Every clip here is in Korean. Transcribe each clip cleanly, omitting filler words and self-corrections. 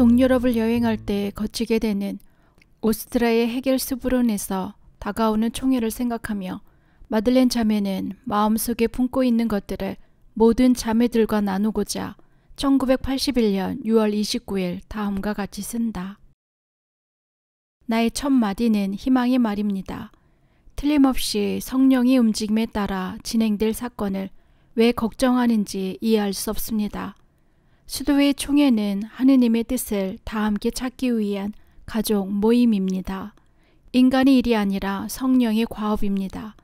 동유럽을 여행할 때 거치게 되는 오스트리아의 헤겔스브룬에서 다가오는 총회를 생각하며 마들렌 자매는 마음속에 품고 있는 것들을 모든 자매들과 나누고자 1981년 6월 29일 다음과 같이 쓴다. 나의 첫 마디는 희망의 말입니다. 틀림없이 성령의 움직임에 따라 진행될 사건을 왜 걱정하는지 이해할 수 없습니다. 수도의 총회는 하느님의 뜻을 다 함께 찾기 위한 가족 모임입니다. 인간의 일이 아니라 성령의 과업입니다.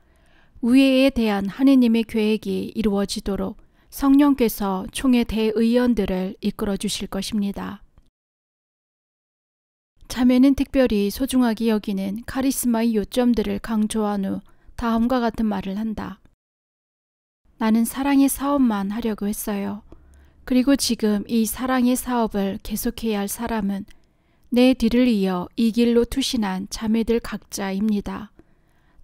우애에 대한 하느님의 계획이 이루어지도록 성령께서 총회 대의원들을 이끌어 주실 것입니다. 자매는 특별히 소중하게 여기는 카리스마의 요점들을 강조한 후 다음과 같은 말을 한다. 나는 사랑의 사업만 하려고 했어요. 그리고 지금 이 사랑의 사업을 계속해야 할 사람은 내 뒤를 이어 이 길로 투신한 자매들 각자입니다.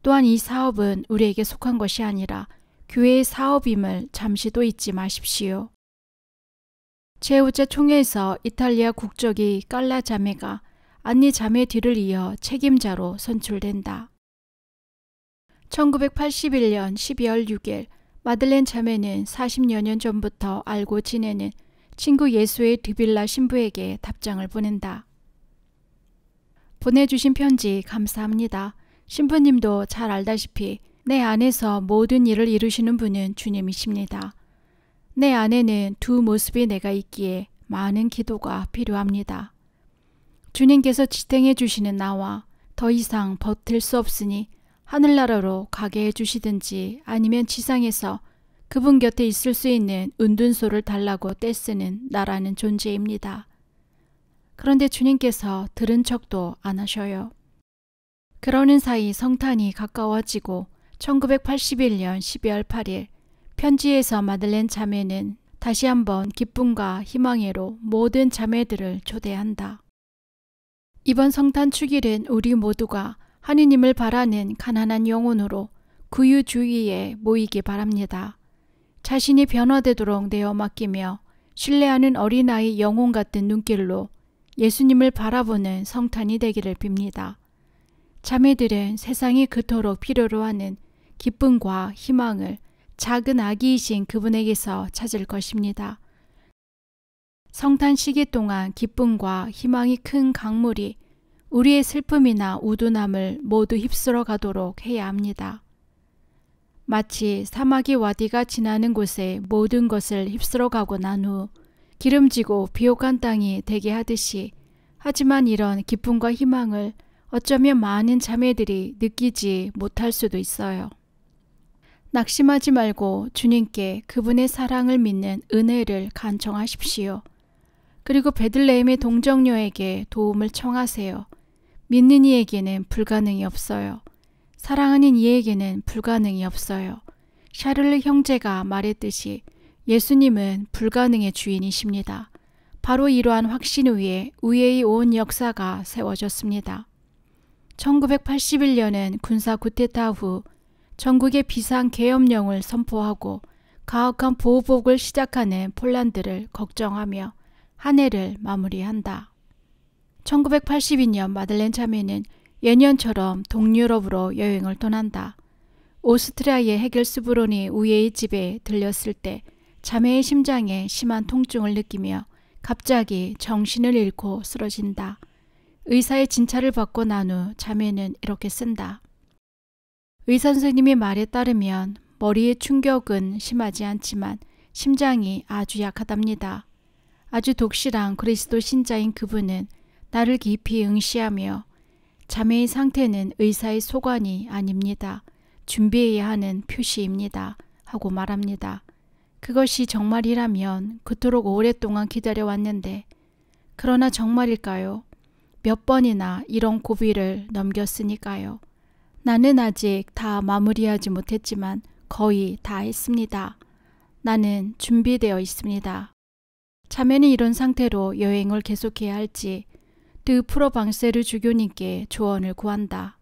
또한 이 사업은 우리에게 속한 것이 아니라 교회의 사업임을 잠시도 잊지 마십시오. 제5차 총회에서 이탈리아 국적의 깔라 자매가 안니 자매 뒤를 이어 책임자로 선출된다. 1981년 12월 6일 마들렌 자매는 40여 년 전부터 알고 지내는 친구 예수의 드빌라 신부에게 답장을 보낸다. 보내주신 편지 감사합니다. 신부님도 잘 알다시피 내 안에서 모든 일을 이루시는 분은 주님이십니다. 내 안에는 두 모습의 내가 있기에 많은 기도가 필요합니다. 주님께서 지탱해 주시는 나와 더 이상 버틸 수 없으니 하늘나라로 가게 해주시든지 아니면 지상에서 그분 곁에 있을 수 있는 은둔소를 달라고 떼쓰는 나라는 존재입니다. 그런데 주님께서 들은 척도 안 하셔요. 그러는 사이 성탄이 가까워지고 1981년 12월 8일 편지에서 마들렌 자매는 다시 한번 기쁨과 희망으로 모든 자매들을 초대한다. 이번 성탄 축일은 우리 모두가 하느님을 바라는 가난한 영혼으로 구유 주위에 모이기 바랍니다. 자신이 변화되도록 내어 맡기며 신뢰하는 어린아이 영혼 같은 눈길로 예수님을 바라보는 성탄이 되기를 빕니다. 자매들은 세상이 그토록 필요로 하는 기쁨과 희망을 작은 아기이신 그분에게서 찾을 것입니다. 성탄 시기 동안 기쁨과 희망이 큰 강물이 우리의 슬픔이나 우둔함을 모두 휩쓸어 가도록 해야 합니다. 마치 사마귀 와디가 지나는 곳에 모든 것을 휩쓸어 가고 난 후 기름지고 비옥한 땅이 되게 하듯이, 하지만 이런 기쁨과 희망을 어쩌면 많은 자매들이 느끼지 못할 수도 있어요. 낙심하지 말고 주님께 그분의 사랑을 믿는 은혜를 간청하십시오. 그리고 베들레헴의 동정녀에게 도움을 청하세요. 믿는 이에게는 불가능이 없어요. 사랑하는 이에게는 불가능이 없어요. 샤를르 형제가 말했듯이 예수님은 불가능의 주인이십니다. 바로 이러한 확신 위에 우애의 온 역사가 세워졌습니다. 1981년은 군사 쿠데타 후 전국의 비상계엄령을 선포하고 가혹한 보호복을 시작하는 폴란드를 걱정하며 한 해를 마무리한다. 1982년 마들렌 자매는 예년처럼 동유럽으로 여행을 떠난다. 오스트리아의 헤겔스브론이 우애의 집에 들렸을 때 자매의 심장에 심한 통증을 느끼며 갑자기 정신을 잃고 쓰러진다. 의사의 진찰을 받고 난 후 자매는 이렇게 쓴다. 의사 선생님의 말에 따르면 머리의 충격은 심하지 않지만 심장이 아주 약하답니다. 아주 독실한 그리스도 신자인 그분은 나를 깊이 응시하며 자매의 상태는 의사의 소관이 아닙니다. 준비해야 하는 표시입니다. 하고 말합니다. 그것이 정말이라면 그토록 오랫동안 기다려왔는데, 그러나 정말일까요? 몇 번이나 이런 고비를 넘겼으니까요. 나는 아직 다 마무리하지 못했지만 거의 다 했습니다. 나는 준비되어 있습니다. 자매는 이런 상태로 여행을 계속해야 할지 드 프로방세르 주교님께 조언을 구한다.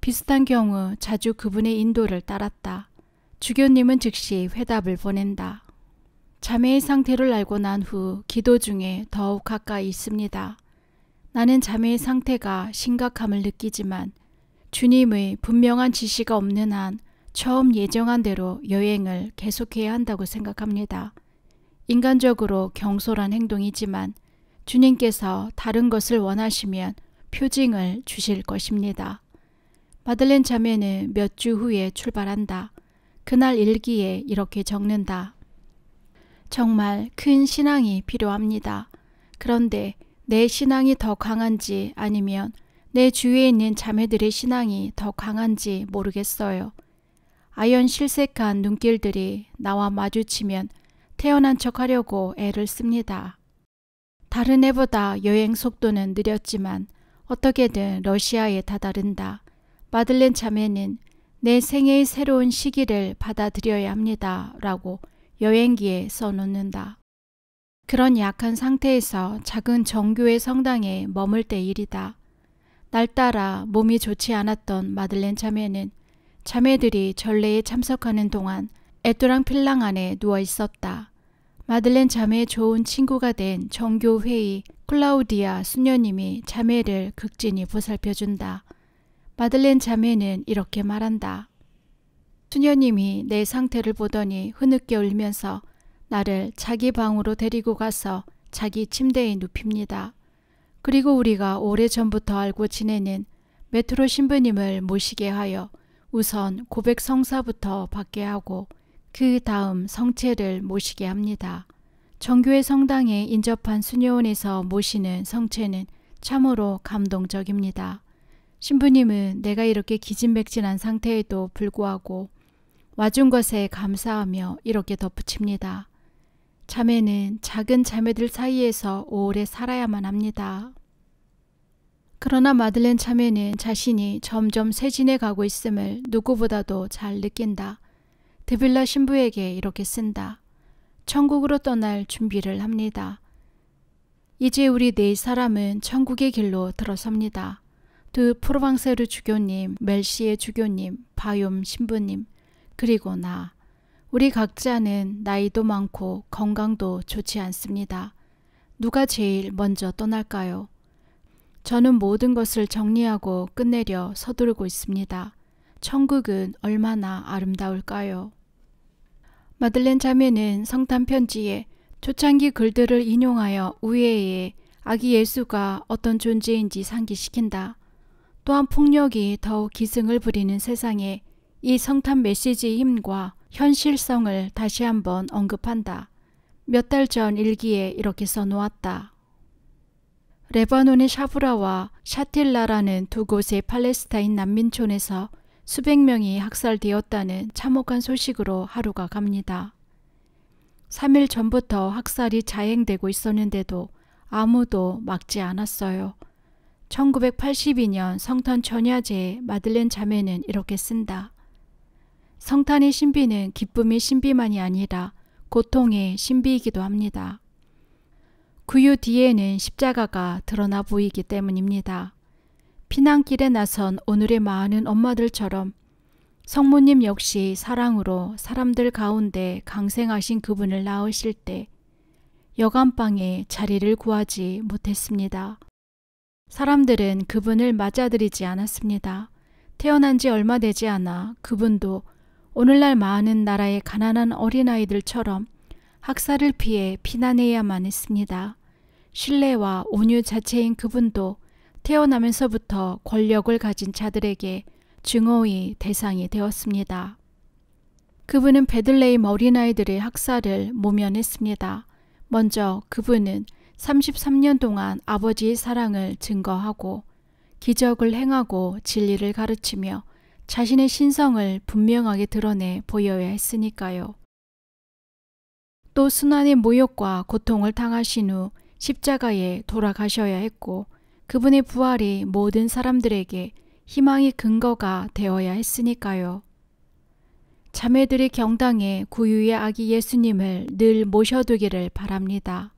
비슷한 경우 자주 그분의 인도를 따랐다. 주교님은 즉시 회답을 보낸다. 자매의 상태를 알고 난 후 기도 중에 더욱 가까이 있습니다. 나는 자매의 상태가 심각함을 느끼지만 주님의 분명한 지시가 없는 한 처음 예정한 대로 여행을 계속해야 한다고 생각합니다. 인간적으로 경솔한 행동이지만 주님께서 다른 것을 원하시면 표징을 주실 것입니다. 마들렌 자매는 몇 주 후에 출발한다. 그날 일기에 이렇게 적는다. 정말 큰 신앙이 필요합니다. 그런데 내 신앙이 더 강한지 아니면 내 주위에 있는 자매들의 신앙이 더 강한지 모르겠어요. 아연 실색한 눈길들이 나와 마주치면 태어난 척 하려고 애를 씁니다. 다른 애보다 여행 속도는 느렸지만 어떻게든 러시아에 다다른다. 마들렌 자매는 내 생애의 새로운 시기를 받아들여야 합니다. 라고 여행기에 써놓는다. 그런 약한 상태에서 작은 정교회 성당에 머물 때 일이다. 날따라 몸이 좋지 않았던 마들렌 자매는 자매들이 전례에 참석하는 동안 에뚜랑필랑 안에 누워 있었다. 마들렌 자매의 좋은 친구가 된 정교회의 클라우디아 수녀님이 자매를 극진히 보살펴준다. 마들렌 자매는 이렇게 말한다. 수녀님이 내 상태를 보더니 흐느껴 울면서 나를 자기 방으로 데리고 가서 자기 침대에 눕힙니다. 그리고 우리가 오래전부터 알고 지내는 메트로 신부님을 모시게 하여 우선 고백 성사부터 받게 하고 그 다음 성체를 모시게 합니다. 정교회 성당에 인접한 수녀원에서 모시는 성체는 참으로 감동적입니다. 신부님은 내가 이렇게 기진맥진한 상태에도 불구하고 와준 것에 감사하며 이렇게 덧붙입니다. 자매는 작은 자매들 사이에서 오래 살아야만 합니다. 그러나 마들렌 자매는 자신이 점점 쇠진해 가고 있음을 누구보다도 잘 느낀다. 드빌라 신부에게 이렇게 쓴다. 천국으로 떠날 준비를 합니다. 이제 우리 네 사람은 천국의 길로 들어섭니다. 드 프로방세르 주교님, 멜시에 주교님, 바욤 신부님, 그리고 나. 우리 각자는 나이도 많고 건강도 좋지 않습니다. 누가 제일 먼저 떠날까요? 저는 모든 것을 정리하고 끝내려 서두르고 있습니다. 천국은 얼마나 아름다울까요? 마들렌 자매는 성탄 편지에 초창기 글들을 인용하여 우애에 아기 예수가 어떤 존재인지 상기시킨다. 또한 폭력이 더욱 기승을 부리는 세상에 이 성탄 메시지의 힘과 현실성을 다시 한번 언급한다. 몇 달 전 일기에 이렇게 써놓았다. 레바논의 샤브라와 샤틸라라는 두 곳의 팔레스타인 난민촌에서 수백 명이 학살되었다는 참혹한 소식으로 하루가 갑니다. 3일 전부터 학살이 자행되고 있었는데도 아무도 막지 않았어요. 1982년 성탄 전야제에 마들렌 자매는 이렇게 쓴다. 성탄의 신비는 기쁨의 신비만이 아니라 고통의 신비이기도 합니다. 구유 뒤에는 십자가가 드러나 보이기 때문입니다. 피난길에 나선 오늘의 많은 엄마들처럼 성모님 역시 사랑으로 사람들 가운데 강생하신 그분을 낳으실 때 여간방에 자리를 구하지 못했습니다. 사람들은 그분을 맞아들이지 않았습니다. 태어난 지 얼마 되지 않아 그분도 오늘날 많은 나라의 가난한 어린아이들처럼 학살을 피해 피난해야만 했습니다. 신뢰와 온유 자체인 그분도 태어나면서부터 권력을 가진 자들에게 증오의 대상이 되었습니다. 그분은 베들레헴 어린아이들의 학살을 모면했습니다. 먼저 그분은 33년 동안 아버지의 사랑을 증거하고 기적을 행하고 진리를 가르치며 자신의 신성을 분명하게 드러내 보여야 했으니까요. 또 순환의 모욕과 고통을 당하신 후 십자가에 돌아가셔야 했고 그분의 부활이 모든 사람들에게 희망의 근거가 되어야 했으니까요. 자매들의 경당에 구유의 아기 예수님을 늘 모셔두기를 바랍니다.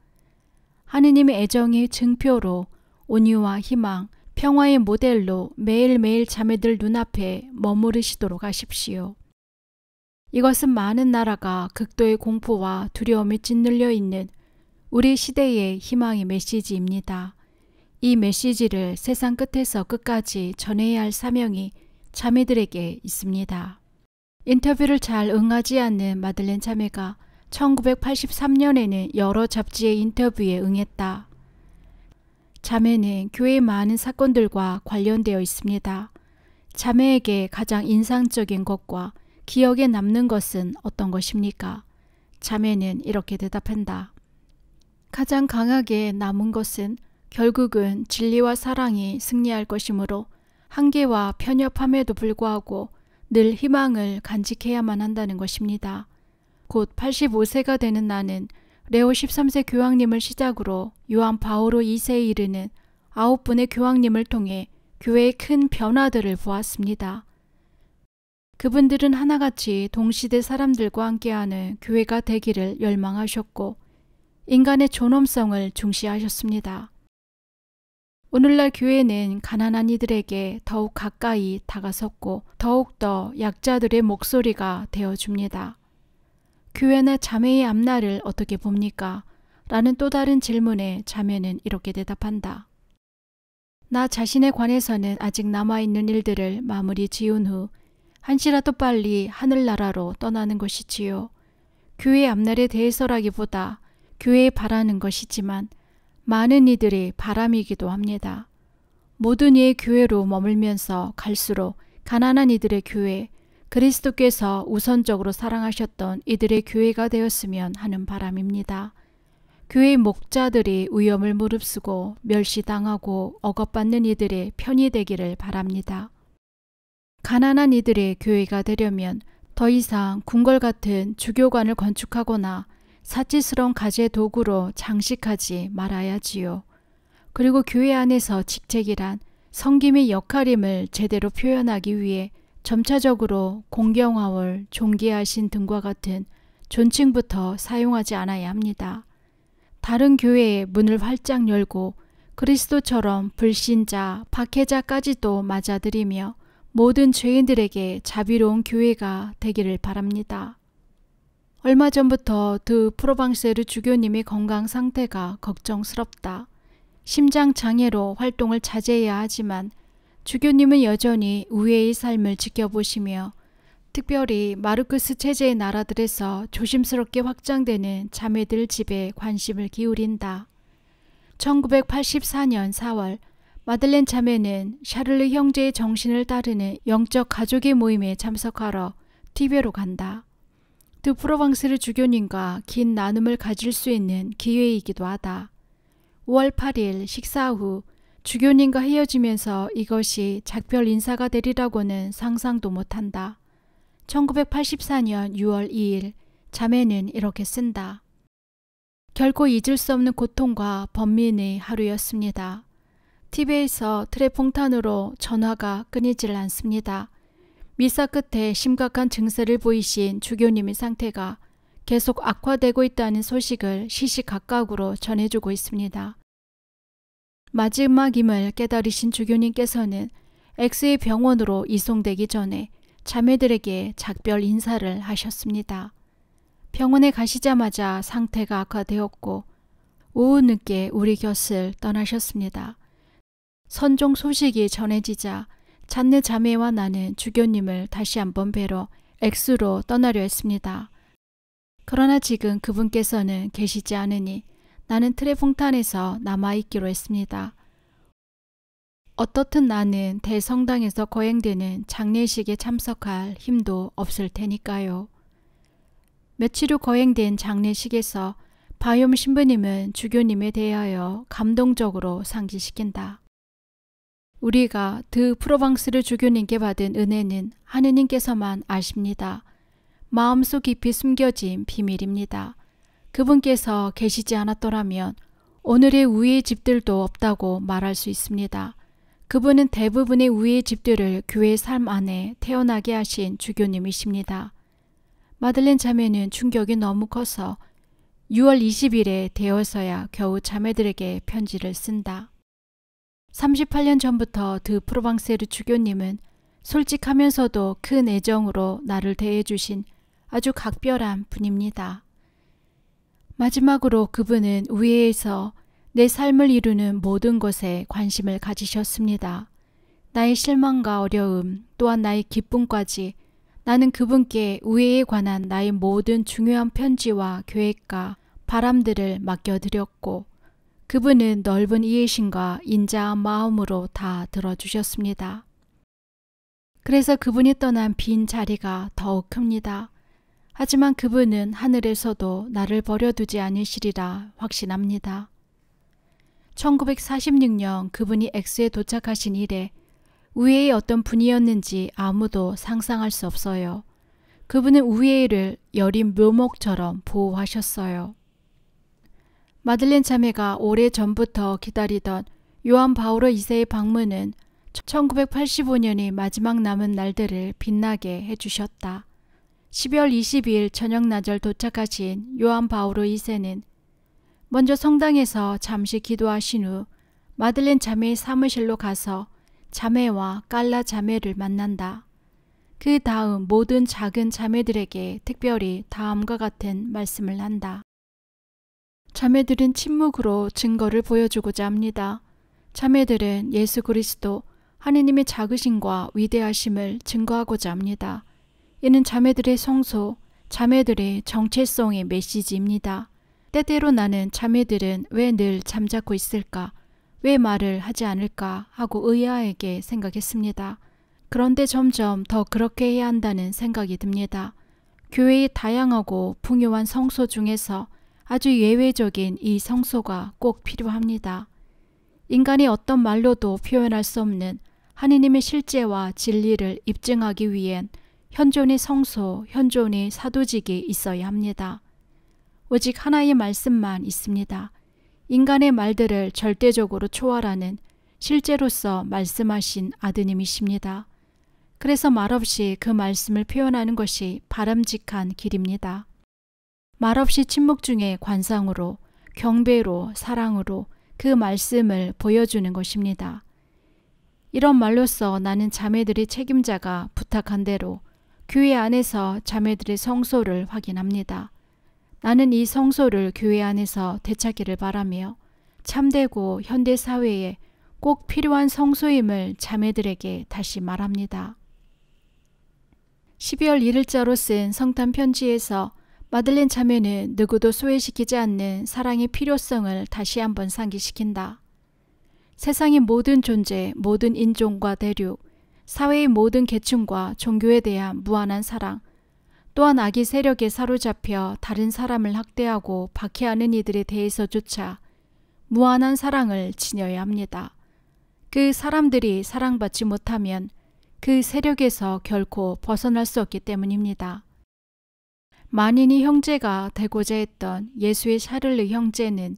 하느님의 애정의 증표로 온유와 희망, 평화의 모델로 매일매일 자매들 눈앞에 머무르시도록 하십시오. 이것은 많은 나라가 극도의 공포와 두려움에 짓눌려 있는 우리 시대의 희망의 메시지입니다. 이 메시지를 세상 끝에서 끝까지 전해야 할 사명이 자매들에게 있습니다. 인터뷰를 잘 응하지 않는 마들렌 자매가 1983년에는 여러 잡지의 인터뷰에 응했다. 자매는 교회의 많은 사건들과 관련되어 있습니다. 자매에게 가장 인상적인 것과 기억에 남는 것은 어떤 것입니까? 자매는 이렇게 대답한다. 가장 강하게 남은 것은 결국은 진리와 사랑이 승리할 것이므로 한계와 편협함에도 불구하고 늘 희망을 간직해야만 한다는 것입니다. 곧 85세가 되는 나는 레오 13세 교황님을 시작으로 요한 바오로 2세에 이르는 9분의 교황님을 통해 교회의 큰 변화들을 보았습니다. 그분들은 하나같이 동시대 사람들과 함께하는 교회가 되기를 열망하셨고 인간의 존엄성을 중시하셨습니다. 오늘날 교회는 가난한 이들에게 더욱 가까이 다가섰고 더욱더 약자들의 목소리가 되어줍니다. 교회나 자매의 앞날을 어떻게 봅니까? 라는 또 다른 질문에 자매는 이렇게 대답한다. 나 자신에 관해서는 아직 남아있는 일들을 마무리 지은 후 한시라도 빨리 하늘나라로 떠나는 것이지요. 교회의 앞날에 대해서라기보다 교회에 바라는 것이지만 많은 이들의 바람이기도 합니다. 모든 이의 교회로 머물면서 갈수록 가난한 이들의 교회, 그리스도께서 우선적으로 사랑하셨던 이들의 교회가 되었으면 하는 바람입니다. 교회의 목자들이 위험을 무릅쓰고 멸시당하고 억압받는 이들의 편이 되기를 바랍니다. 가난한 이들의 교회가 되려면 더 이상 궁궐 같은 주교관을 건축하거나 사치스러운 가재 도구로 장식하지 말아야지요. 그리고 교회 안에서 직책이란 섬김의 역할임을 제대로 표현하기 위해 점차적으로 공경화월, 존귀하신 등과 같은 존칭부터 사용하지 않아야 합니다. 다른 교회의 문을 활짝 열고 그리스도처럼 불신자, 박해자까지도 맞아들이며 모든 죄인들에게 자비로운 교회가 되기를 바랍니다. 얼마 전부터 드 프로방세르 주교님의 건강 상태가 걱정스럽다. 심장 장애로 활동을 자제해야 하지만 주교님은 여전히 우애의 삶을 지켜보시며 특별히 마르크스 체제의 나라들에서 조심스럽게 확장되는 자매들 집에 관심을 기울인다. 1984년 4월 마들렌 자매는 샤를르 형제의 정신을 따르는 영적 가족의 모임에 참석하러 티베로 간다. 드 프로방스르 주교님과 긴 나눔을 가질 수 있는 기회이기도 하다. 5월 8일 식사 후 주교님과 헤어지면서 이것이 작별 인사가 되리라고는 상상도 못한다. 1984년 6월 2일 자매는 이렇게 쓴다. 결코 잊을 수 없는 고통과 번민의 하루였습니다. 티베에서 트레퐁탄으로 전화가 끊이질 않습니다. 미사 끝에 심각한 증세를 보이신 주교님의 상태가 계속 악화되고 있다는 소식을 시시각각으로 전해주고 있습니다. 마지막임을 깨달으신 주교님께서는 X의 병원으로 이송되기 전에 자매들에게 작별 인사를 하셨습니다. 병원에 가시자마자 상태가 악화되었고 오후 늦게 우리 곁을 떠나셨습니다. 선종 소식이 전해지자 잔느 자매와 나는 주교님을 다시 한번 뵈러 X로 떠나려 했습니다. 그러나 지금 그분께서는 계시지 않으니 나는 트레퐁탄에서 남아있기로 했습니다. 어떻든 나는 대성당에서 거행되는 장례식에 참석할 힘도 없을 테니까요. 며칠 후 거행된 장례식에서 바이옴 신부님은 주교님에 대하여 감동적으로 상기시킨다. 우리가 드 프로방스르 주교님께 받은 은혜는 하느님께서만 아십니다. 마음속 깊이 숨겨진 비밀입니다. 그분께서 계시지 않았더라면 오늘의 우리의 집들도 없다고 말할 수 있습니다. 그분은 대부분의 우리의 집들을 교회의 삶 안에 태어나게 하신 주교님이십니다. 마들렌 자매는 충격이 너무 커서 6월 20일에 되어서야 겨우 자매들에게 편지를 쓴다. 38년 전부터 드 프로방세르 주교님은 솔직하면서도 큰 애정으로 나를 대해주신 아주 각별한 분입니다. 마지막으로 그분은 우회에서 내 삶을 이루는 모든 것에 관심을 가지셨습니다. 나의 실망과 어려움, 또한 나의 기쁨까지 나는 그분께 우회에 관한 나의 모든 중요한 편지와 계획과 바람들을 맡겨드렸고 그분은 넓은 이해심과 인자한 마음으로 다 들어주셨습니다. 그래서 그분이 떠난 빈 자리가 더욱 큽니다. 하지만 그분은 하늘에서도 나를 버려두지 않으시리라 확신합니다. 1946년 그분이 엑스에 도착하신 이래 우회의 어떤 분이었는지 아무도 상상할 수 없어요. 그분은 우회를 여린 묘목처럼 보호하셨어요. 마들렌 자매가 오래전부터 기다리던 요한 바오로 2세의 방문은 1985년의 마지막 남은 날들을 빛나게 해주셨다. 12월 22일 저녁나절 도착하신 요한 바오로 2세는 먼저 성당에서 잠시 기도하신 후 마들렌 자매의 사무실로 가서 자매와 깔라 자매를 만난다. 그 다음 모든 작은 자매들에게 특별히 다음과 같은 말씀을 한다. 자매들은 침묵으로 증거를 보여주고자 합니다. 자매들은 예수 그리스도 하느님의 작으심과 위대하심을 증거하고자 합니다. 이는 자매들의 성소, 자매들의 정체성의 메시지입니다. 때때로 나는 자매들은 왜 늘 잠자코 있을까? 왜 말을 하지 않을까? 하고 의아하게 생각했습니다. 그런데 점점 더 그렇게 해야 한다는 생각이 듭니다. 교회의 다양하고 풍요한 성소 중에서 아주 예외적인 이 성소가 꼭 필요합니다. 인간이 어떤 말로도 표현할 수 없는 하느님의 실제와 진리를 입증하기 위hen 현존의 성소, 현존의 사도직이 있어야 합니다. 오직 하나의 말씀만 있습니다. 인간의 말들을 절대적으로 초월하는 실제로서 말씀하신 아드님이십니다. 그래서 말없이 그 말씀을 표현하는 것이 바람직한 길입니다. 말없이 침묵 중에 관상으로, 경배로, 사랑으로 그 말씀을 보여주는 것입니다. 이런 말로써 나는 자매들의 책임자가 부탁한 대로 교회 안에서 자매들의 성소를 확인합니다. 나는 이 성소를 교회 안에서 되찾기를 바라며 참되고 현대사회에 꼭 필요한 성소임을 자매들에게 다시 말합니다. 12월 1일자로 쓴 성탄 편지에서 마들렌 자매는 누구도 소외시키지 않는 사랑의 필요성을 다시 한번 상기시킨다. 세상의 모든 존재, 모든 인종과 대륙, 사회의 모든 계층과 종교에 대한 무한한 사랑, 또한 악의 세력에 사로잡혀 다른 사람을 학대하고 박해하는 이들에 대해서조차 무한한 사랑을 지녀야 합니다. 그 사람들이 사랑받지 못하면 그 세력에서 결코 벗어날 수 없기 때문입니다. 만인이 형제가 되고자 했던 예수의 샤를르 형제는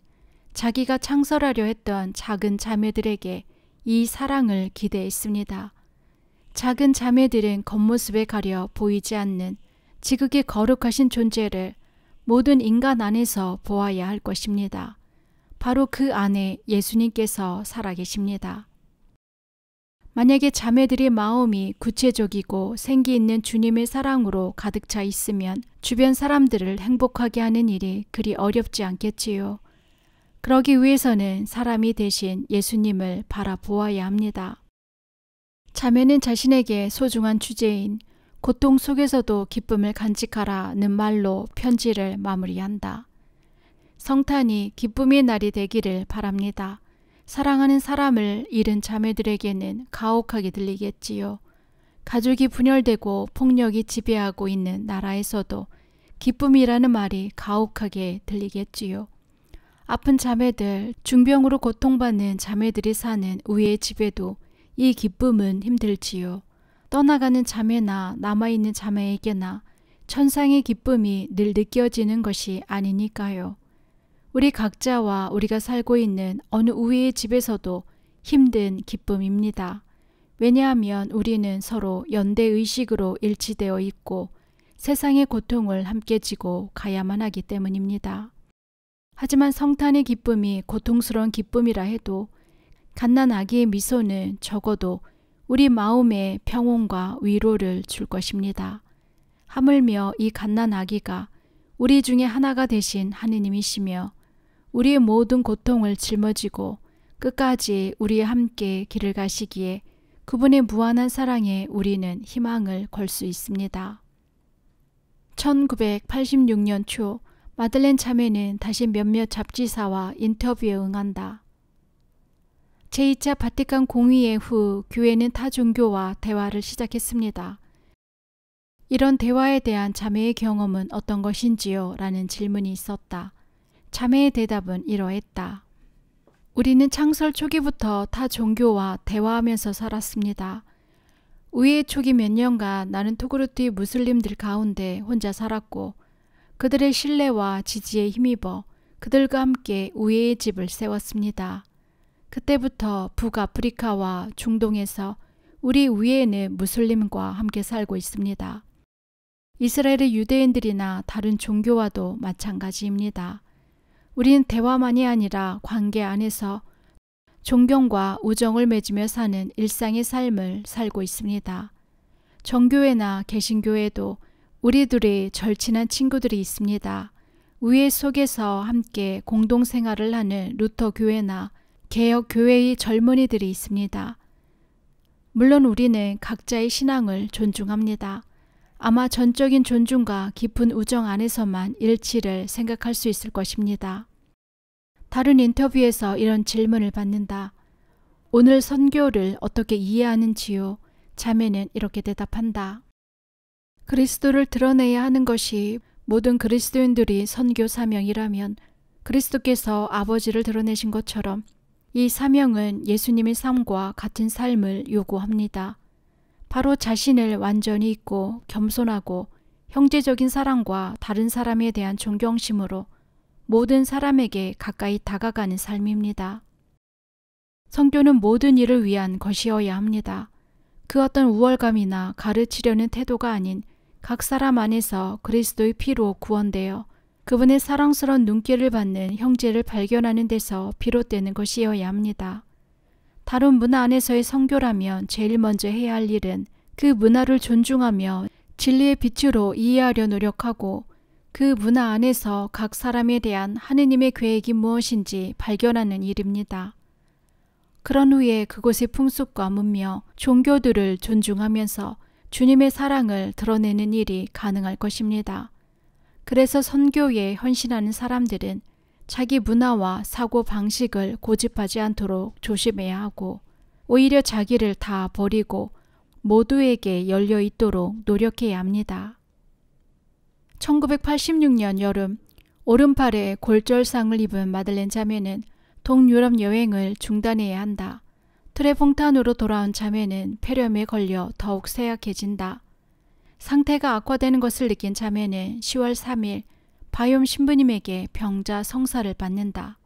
자기가 창설하려 했던 작은 자매들에게 이 사랑을 기대했습니다. 작은 자매들은 겉모습에 가려 보이지 않는 지극히 거룩하신 존재를 모든 인간 안에서 보아야 할 것입니다. 바로 그 안에 예수님께서 살아계십니다. 만약에 자매들의 마음이 구체적이고 생기 있는 주님의 사랑으로 가득 차 있으면 주변 사람들을 행복하게 하는 일이 그리 어렵지 않겠지요. 그러기 위해서는 사람이 대신 예수님을 바라보아야 합니다. 자매는 자신에게 소중한 주제인 고통 속에서도 기쁨을 간직하라는 말로 편지를 마무리한다. 성탄이 기쁨의 날이 되기를 바랍니다. 사랑하는 사람을 잃은 자매들에게는 가혹하게 들리겠지요. 가족이 분열되고 폭력이 지배하고 있는 나라에서도 기쁨이라는 말이 가혹하게 들리겠지요. 아픈 자매들, 중병으로 고통받는 자매들이 사는 우리의 집에도 이 기쁨은 힘들지요. 떠나가는 자매나 남아있는 자매에게나 천상의 기쁨이 늘 느껴지는 것이 아니니까요. 우리 각자와 우리가 살고 있는 어느 우리의 집에서도 힘든 기쁨입니다. 왜냐하면 우리는 서로 연대의식으로 일치되어 있고 세상의 고통을 함께 지고 가야만 하기 때문입니다. 하지만 성탄의 기쁨이 고통스러운 기쁨이라 해도 갓난 아기의 미소는 적어도 우리 마음에 평온과 위로를 줄 것입니다. 하물며 이 갓난 아기가 우리 중에 하나가 되신 하느님이시며 우리의 모든 고통을 짊어지고 끝까지 우리와 함께 길을 가시기에 그분의 무한한 사랑에 우리는 희망을 걸 수 있습니다. 1986년 초 마들렌 자매는 다시 몇몇 잡지사와 인터뷰에 응한다. 제2차 바티칸 공의회 후 교회는 타 종교와 대화를 시작했습니다. 이런 대화에 대한 자매의 경험은 어떤 것인지요? 라는 질문이 있었다. 자매의 대답은 이러했다. 우리는 창설 초기부터 타 종교와 대화하면서 살았습니다. 우리의 초기 몇 년간 나는 토그루트의 무슬림들 가운데 혼자 살았고 그들의 신뢰와 지지에 힘입어 그들과 함께 우애의 집을 세웠습니다. 그때부터 북아프리카와 중동에서 우리 우애는 무슬림과 함께 살고 있습니다. 이스라엘의 유대인들이나 다른 종교와도 마찬가지입니다. 우리는 대화만이 아니라 관계 안에서 존경과 우정을 맺으며 사는 일상의 삶을 살고 있습니다. 정교회나 개신교회도 우리들의 절친한 친구들이 있습니다. 우애 속에서 함께 공동생활을 하는 루터교회나 개혁교회의 젊은이들이 있습니다. 물론 우리는 각자의 신앙을 존중합니다. 아마 전적인 존중과 깊은 우정 안에서만 일치를 생각할 수 있을 것입니다. 다른 인터뷰에서 이런 질문을 받는다. 오늘 선교를 어떻게 이해하는지요? 자매는 이렇게 대답한다. 그리스도를 드러내야 하는 것이 모든 그리스도인들이 선교 사명이라면 그리스도께서 아버지를 드러내신 것처럼 이 사명은 예수님의 삶과 같은 삶을 요구합니다. 바로 자신을 완전히 잊고 겸손하고 형제적인 사랑과 다른 사람에 대한 존경심으로 모든 사람에게 가까이 다가가는 삶입니다. 선교는 모든 일을 위한 것이어야 합니다. 그 어떤 우월감이나 가르치려는 태도가 아닌 각 사람 안에서 그리스도의 피로 구원되어 그분의 사랑스러운 눈길을 받는 형제를 발견하는 데서 비롯되는 것이어야 합니다. 다른 문화 안에서의 선교라면 제일 먼저 해야 할 일은 그 문화를 존중하며 진리의 빛으로 이해하려 노력하고 그 문화 안에서 각 사람에 대한 하느님의 계획이 무엇인지 발견하는 일입니다. 그런 후에 그곳의 풍습과 문명, 종교들을 존중하면서 주님의 사랑을 드러내는 일이 가능할 것입니다. 그래서 선교에 헌신하는 사람들은 자기 문화와 사고 방식을 고집하지 않도록 조심해야 하고 오히려 자기를 다 버리고 모두에게 열려 있도록 노력해야 합니다. 1986년 여름 오른팔에 골절상을 입은 마들렌 자매는 동유럽 여행을 중단해야 한다. 트레퐁탄으로 돌아온 자매는 폐렴에 걸려 더욱 쇠약해진다. 상태가 악화되는 것을 느낀 자매는 10월 3일 바이옴 신부님에게 병자 성사를 받는다.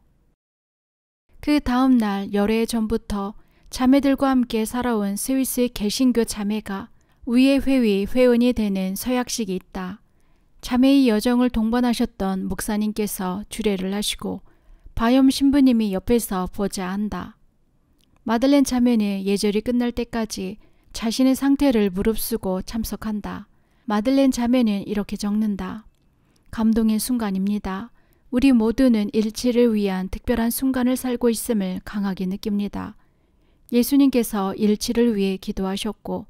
그 다음 날 열흘 전부터 자매들과 함께 살아온 스위스의 개신교 자매가 위의 회의 회원이 되는 서약식이 있다. 자매의 여정을 동반하셨던 목사님께서 주례를 하시고 바이옴 신부님이 옆에서 보자 한다. 마들렌 자매는 예절이 끝날 때까지 자신의 상태를 무릅쓰고 참석한다. 마들렌 자매는 이렇게 적는다. 감동의 순간입니다. 우리 모두는 일치를 위한 특별한 순간을 살고 있음을 강하게 느낍니다. 예수님께서 일치를 위해 기도하셨고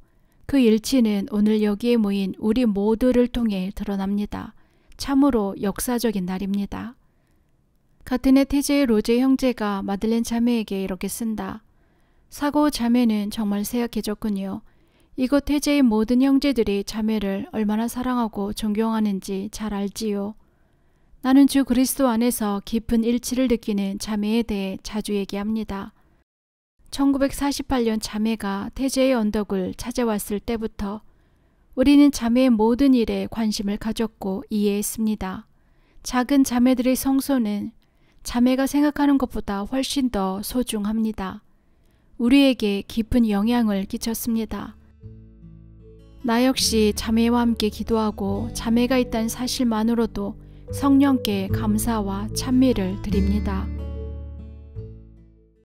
그 일치는 오늘 여기에 모인 우리 모두를 통해 드러납니다. 참으로 역사적인 날입니다. 같은 해 태제의 로제 형제가 마들렌 자매에게 이렇게 쓴다. 사고 자매는 정말 쇠약해졌군요. 이곳 태제의 모든 형제들이 자매를 얼마나 사랑하고 존경하는지 잘 알지요. 나는 주 그리스도 안에서 깊은 일치를 느끼는 자매에 대해 자주 얘기합니다. 1948년 자매가 태제의 언덕을 찾아왔을 때부터 우리는 자매의 모든 일에 관심을 가졌고 이해했습니다. 작은 자매들의 성소는 자매가 생각하는 것보다 훨씬 더 소중합니다. 우리에게 깊은 영향을 끼쳤습니다. 나 역시 자매와 함께 기도하고 자매가 있다는 사실만으로도 성령께 감사와 찬미를 드립니다.